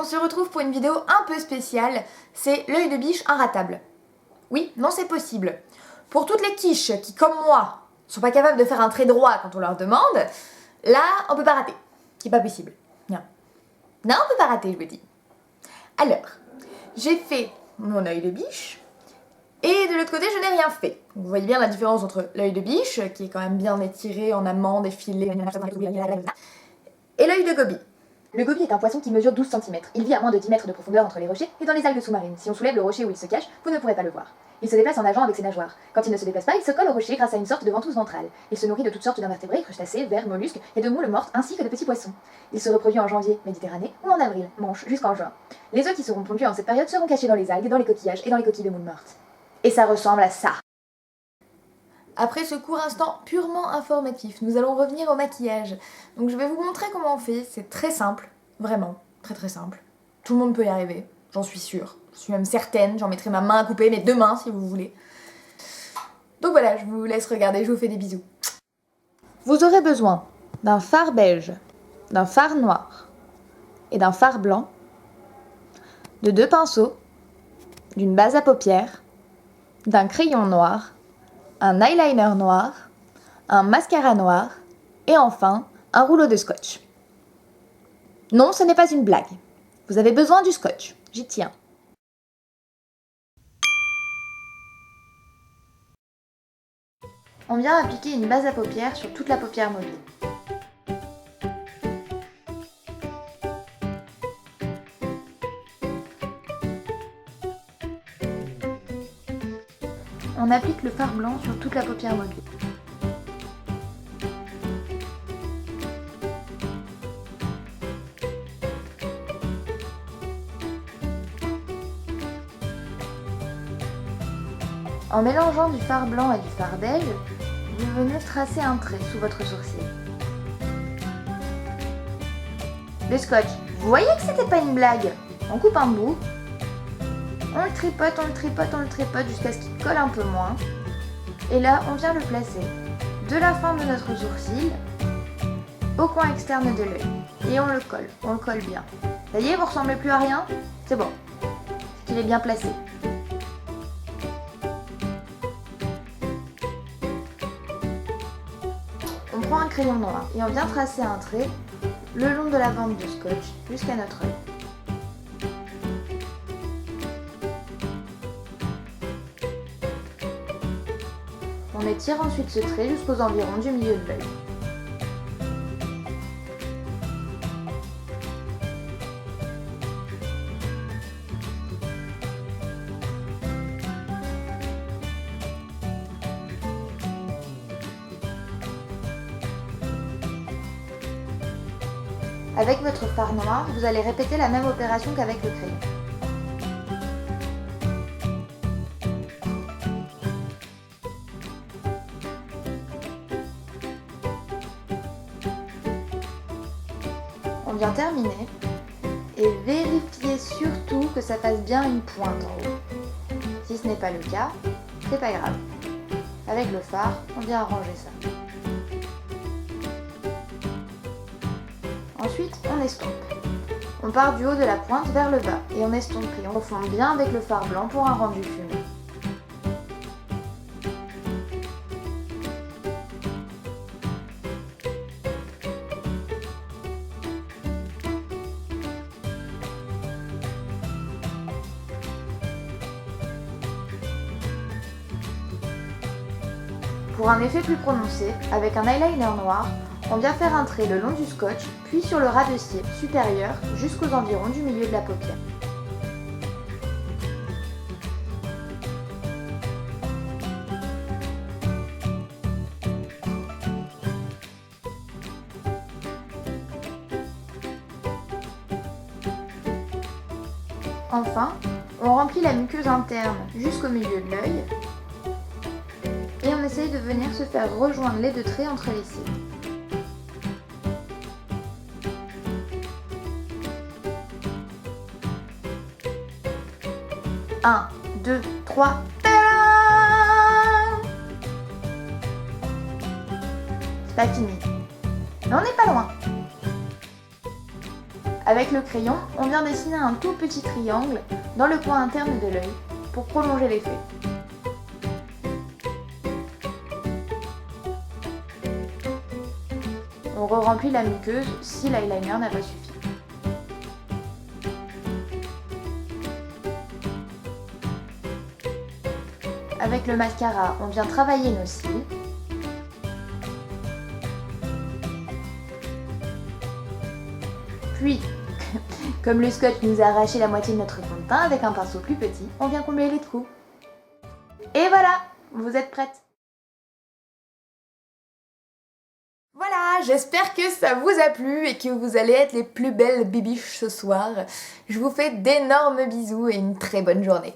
se retrouve pour une vidéo un peu spéciale, c'est l'œil de biche inratable. Oui, non c'est possible. Pour toutes les quiches qui, comme moi, sont pas capables de faire un trait droit quand on leur demande, là, on peut pas rater. C'est pas possible. Non. Non, on peut pas rater, je vous dis. Alors, j'ai fait mon œil de biche, et de l'autre côté, je n'ai rien fait. Vous voyez bien la différence entre l'œil de biche, qui est quand même bien étiré en amande, effilé, et l'œil de gobie. Le gobie est un poisson qui mesure 12 cm. Il vit à moins de 10 mètres de profondeur entre les rochers et dans les algues sous-marines. Si on soulève le rocher où il se cache, vous ne pourrez pas le voir. Il se déplace en nageant avec ses nageoires. Quand il ne se déplace pas, il se colle au rocher grâce à une sorte de ventouse ventrale. Il se nourrit de toutes sortes d'invertébrés, crustacés, vers, mollusques et de moules mortes ainsi que de petits poissons. Il se reproduit en janvier, Méditerranée, ou en avril, Manche, jusqu'en juin. Les œufs qui seront pondus en cette période seront cachés dans les algues, dans les coquillages et dans les coquilles de moules mortes. Et ça ressemble à ça. Après ce court instant purement informatif, nous allons revenir au maquillage. Donc je vais vous montrer comment on fait, c'est très simple, vraiment, très très simple. Tout le monde peut y arriver, j'en suis sûre. Je suis même certaine, j'en mettrai ma main à couper, mes deux mains si vous voulez. Donc voilà, je vous laisse regarder, je vous fais des bisous. Vous aurez besoin d'un fard beige, d'un fard noir et d'un fard blanc, de 2 pinceaux, d'une base à paupières, d'un crayon noir, un eyeliner noir, un mascara noir et enfin un rouleau de scotch. Non, ce n'est pas une blague. Vous avez besoin du scotch, j'y tiens. On vient appliquer une base à paupières sur toute la paupière mobile. On applique le fard blanc sur toute la paupière mobile. En mélangeant du fard blanc et du fard beige, vous venez tracer un trait sous votre sourcil. Le scotch, vous voyez que c'était pas une blague. On coupe un bout, on le tripote, on le tripote, on le tripote jusqu'à ce qu'il colle un peu moins. Et là, on vient le placer de la fin de notre sourcil au coin externe de l'œil. Et on le colle bien. Ça y est, vous ressemblez plus à rien? C'est bon, c'est qu'il est bien placé. On prend un crayon noir et on vient tracer un trait le long de la bande de scotch jusqu'à notre œil. On étire ensuite ce trait jusqu'aux environs du milieu de l'œil. Avec votre fard noir, vous allez répéter la même opération qu'avec le crayon. On vient terminer et vérifiez surtout que ça fasse bien une pointe en haut. Si ce n'est pas le cas, c'est pas grave. Avec le fard, on vient arranger ça. Ensuite, on estompe. On part du haut de la pointe vers le bas et on estompe et on fonde bien avec le fard blanc pour un rendu fumé. Pour un effet plus prononcé, avec un eyeliner noir, on vient faire un trait le long du scotch, puis sur le ras de cils supérieur jusqu'aux environs du milieu de la paupière. Enfin, on remplit la muqueuse interne jusqu'au milieu de l'œil et on essaye de venir se faire rejoindre les deux traits entre les cils. 1, 2, 3, tadam! C'est pas fini. Mais on n'est pas loin. Avec le crayon, on vient dessiner un tout petit triangle dans le coin interne de l'œil pour prolonger l'effet. On re-remplit la muqueuse si l'eyeliner n'a pas suffi. Avec le mascara, on vient travailler nos cils. Puis, comme le scotch nous a arraché la moitié de notre fond de teint, avec un pinceau plus petit, on vient combler les trous. Et voilà, vous êtes prêtes. Voilà, j'espère que ça vous a plu et que vous allez être les plus belles bibiches ce soir. Je vous fais d'énormes bisous et une très bonne journée.